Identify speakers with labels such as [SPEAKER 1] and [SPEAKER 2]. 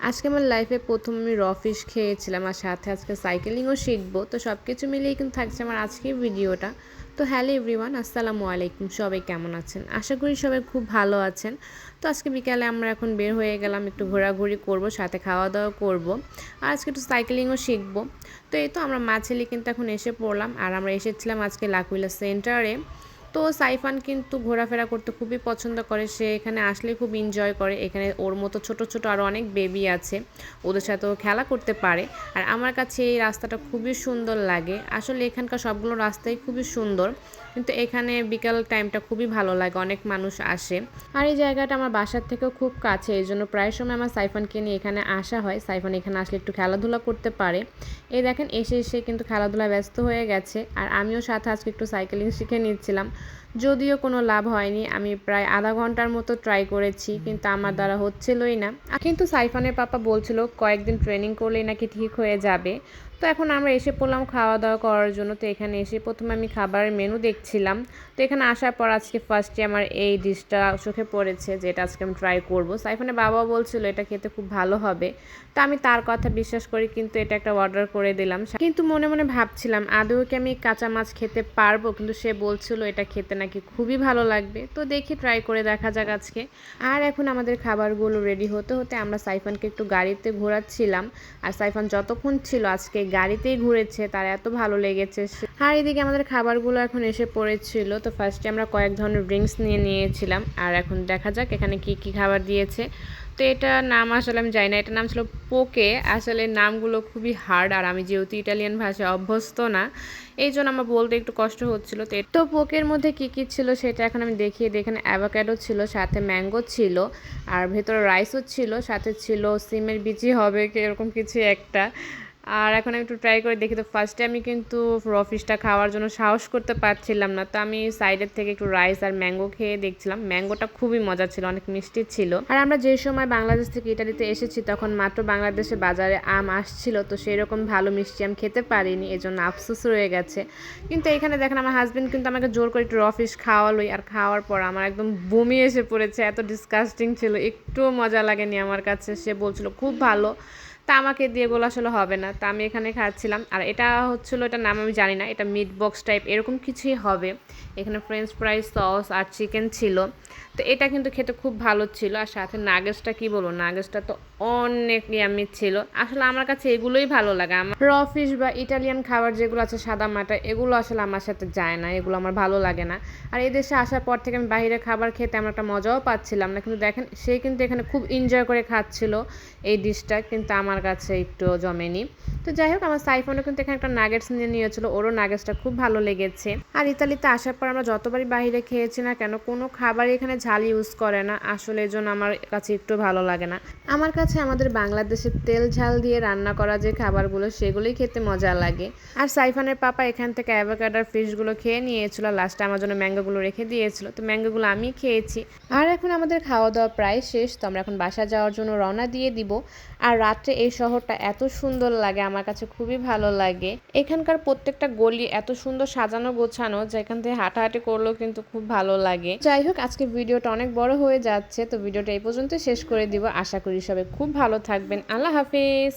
[SPEAKER 1] আজকে আমার লাইফে প্রথম আমি র ফিশ খেয়েছিলাম আর সাথে আজকে সাইকেলিংও শিখবো। তো সব কিছু মিলিয়ে কিন্তু থাকছে আমার আজকের ভিডিওটা। তো হ্যালো এভরিওয়ান, আসসালামু আলাইকুম। সবাই কেমন আছেন? আশা করি সবাই খুব ভালো আছেন। তো আজকে বিকালে আমরা এখন বের হয়ে গেলাম, একটু ঘোরাঘুরি করব, সাথে খাওয়া দাওয়া করব আর আজকে একটু সাইকেলিংও শিখবো। তো এই তো আমরা মা ছেলে কিন্তু এখন এসে পড়লাম আর আমরা এসেছিলাম আজকে লাকুইলা সেন্টারে। তো সাইফান কিন্তু ঘোরাফেরা করতে খুবই পছন্দ করে, সে এখানে আসলে খুব এনজয় করে। এখানে ওর মতো ছোট ছোট আরও অনেক বেবি আছে, ওদের সাথেও খেলা করতে পারে। আর আমার কাছে এই রাস্তাটা খুবই সুন্দর লাগে। আসলে এখানকার সবগুলো রাস্তাই খুবই সুন্দর, কিন্তু এখানে বিকাল টাইমটা খুবই ভালো লাগে, অনেক মানুষ আসে। আর এই জায়গাটা আমার বাসার থেকেও খুব কাছে, এই জন্য প্রায় সময় আমার সাইফানকে নিয়ে এখানে আসা হয়। সাইফান এখানে আসলে একটু খেলাধুলা করতে পারে। এই দেখেন এসে এসে কিন্তু খেলাধুলায় ব্যস্ত হয়ে গেছে। আর আমিও সাথে আজকে একটু সাইকেলিং শিখে নিচ্ছিলাম, যদিও কোনো লাভ হয়নি। আমি প্রায় আধা ঘন্টার মতো ট্রাই করেছি, কিন্তু আমার দ্বারা হচ্ছিলই না। কিন্তু সাইফানের পাপা বলছিল কয়েকদিন ট্রেনিং করলেই নাকি ঠিক হয়ে যাবে। তো এখন আমরা এসে পড়লাম খাওয়া দাওয়া করার জন্য। তো এখানে এসে প্রথমে আমি খাবারের মেনু দেখছিলাম। তো এখানে আসার পর আজকে ফার্স্টে আমার এই ডিশটা চোখে পড়েছে, যেটা আজকে আমি ট্রাই করব। সাইফানের বাবাও বলছিল এটা খেতে খুব ভালো হবে। তো আমি তার কথা বিশ্বাস করি কিন্তু এটা একটা অর্ডার করে দিলাম। কিন্তু মনে মনে ভাবছিলাম আদৌ কি আমি কাঁচা মাছ খেতে পারবো, কিন্তু সে বলছিল এটা খেতে নাকি খুবই ভালো লাগবে। তো দেখি ট্রাই করে দেখা যাক আজকে। আর এখন আমাদের খাবারগুলো রেডি হতে হতে আমরা সাইফানকে একটু গাড়িতে ঘোরাচ্ছিলাম। আর সাইফান যতক্ষণ ছিল আজকে গাড়িতেই ঘুরেছে, তার এত ভালো লেগেছে। আর এদিকে আমাদের খাবারগুলো এখন এসে পড়েছিল। তো ফার্স্টে আমরা কয়েক ধরনের ড্রিঙ্কস নিয়েছিলাম। আর এখন দেখা যাক এখানে কি কি খাবার দিয়েছে। তো এটার নাম আসলে আমি জানি না, এটার নাম ছিল পোকে। আসলে নামগুলো খুবই হার্ড, আর আমি যেহেতু ইটালিয়ান ভাষায় অভ্যস্ত না, এই জন্য আমার বলতে একটু কষ্ট হচ্ছিল। তো পোকের মধ্যে কি কি ছিল সেটা এখন আমি দেখিয়ে দিই। এখানে অ্যাভোক্যাডো ছিল, সাথে ম্যাঙ্গো ছিল, আর ভেতরে রাইসও ছিল, সাথে ছিল সিমের বিচি হবে এরকম কিছু একটা। আর এখন আমি একটু ট্রাই করে দেখি। তো ফার্স্টে আমি কিন্তু র ফিশটা খাওয়ার জন্য সাহস করতে পারছিলাম না, তো আমি সাইডের থেকে একটু রাইস আর ম্যাঙ্গো খেয়ে দেখছিলাম। ম্যাঙ্গোটা খুবই মজা ছিল, অনেক মিষ্টি ছিল। আর আমরা যে সময় বাংলাদেশ থেকে ইটালিতে এসেছি তখন মাত্র বাংলাদেশে বাজারে আম আসছিল, তো সেই রকম ভালো মিষ্টি আম খেতে পারিনি, এজন্য আফসোস রয়ে গেছে। কিন্তু এখানে দেখেন আমার হাজবেন্ড কিন্তু আমাকে জোর করে একটু র ফিশ খাওয়ালোই, আর খাওয়ার পর আমার একদম বমি এসে পড়েছে, এত ডিসকাস্টিং ছিল, একটুও মজা লাগেনি আমার কাছে। সে বলছিল খুব ভালো, তা আমাকে দিয়ে এগুলো আসলে হবে না। তা আমি এখানে খাচ্ছিলাম। আর এটা হচ্ছিলো, এটার নাম আমি জানি না, এটা মিট বক্স টাইপ এরকম কিছুই হবে। এখানে ফ্রেঞ্চ ফ্রাইস, সস আর চিকেন ছিল। তো এটা কিন্তু খেতে খুব ভালো ছিল। আর সাথে নাগেটসটা কি বলবো, নাগেটসটা তো অনেক ইয়ামি ছিল। আসলে আমার কাছে এগুলোই ভালো লাগে। আমার র ফিশ বা ইটালিয়ান খাবার যেগুলো আছে সাদা মাটা, এগুলো আসলে আমার সাথে যায় না, এগুলো আমার ভালো লাগে না। আর এই দেশে আসার পর থেকে আমি বাইরে খাবার খেতে আমার একটা মজাও পাচ্ছিলাম না, কিন্তু দেখেন সে কিন্তু এখানে খুব এনজয় করে খাচ্ছিল এই ডিশটা, কিন্তু আমার কাছে একটু জমেনি। তো যাই হোক, আমার সাইফোনও কিন্তু এখানে একটা নাগেটস নিয়েছিল, ওরও নাগেটসটা খুব ভালো লেগেছে। আর ইতালিতে আসার পর আমরা যতবারই বাইরে খেয়েছি না কেন, কোনো খাবারই এখানে ঝাল ইউজ করে না। আসলে এই জন্য আমার কাছে একটু ভালো লাগে না। আমার কাছে আমাদের বাংলাদেশের তেল ঝাল দিয়ে রান্না করা যে খাবারগুলো, সেগুলোই খেতে মজা লাগে। আর সাইফানের পাপা এখান থেকে অ্যাভোকাডোর ফিশগুলো খেয়ে নিয়েছিল, লাস্টে আমার জন্য ম্যাঙ্গোগুলো রেখে দিয়েছিল। তো ম্যাঙ্গোগুলো আমি খেয়েছি। আর এখন আমাদের খাওয়া দাওয়া প্রায় শেষ, তো আমরা এখন বাসা যাওয়ার জন্য রওনা দিয়ে দিব। আর রাত্রে এই শহরটা এত সুন্দর লাগে, আমার কাছে খুবই ভালো লাগে। এখানকার প্রত্যেকটা গলি এত সুন্দর সাজানো গোছানো, যেখান থেকে হাঁটাহাঁটি করলেও কিন্তু খুব ভালো লাগে। যাই হোক, আজকে ভিডিওটা অনেক বড় হয়ে যাচ্ছে, তো ভিডিওটা এই পর্যন্ত শেষ করে দিব। আশা করি সবাই খুব ভালো থাকবেন। আল্লাহ হাফিজ।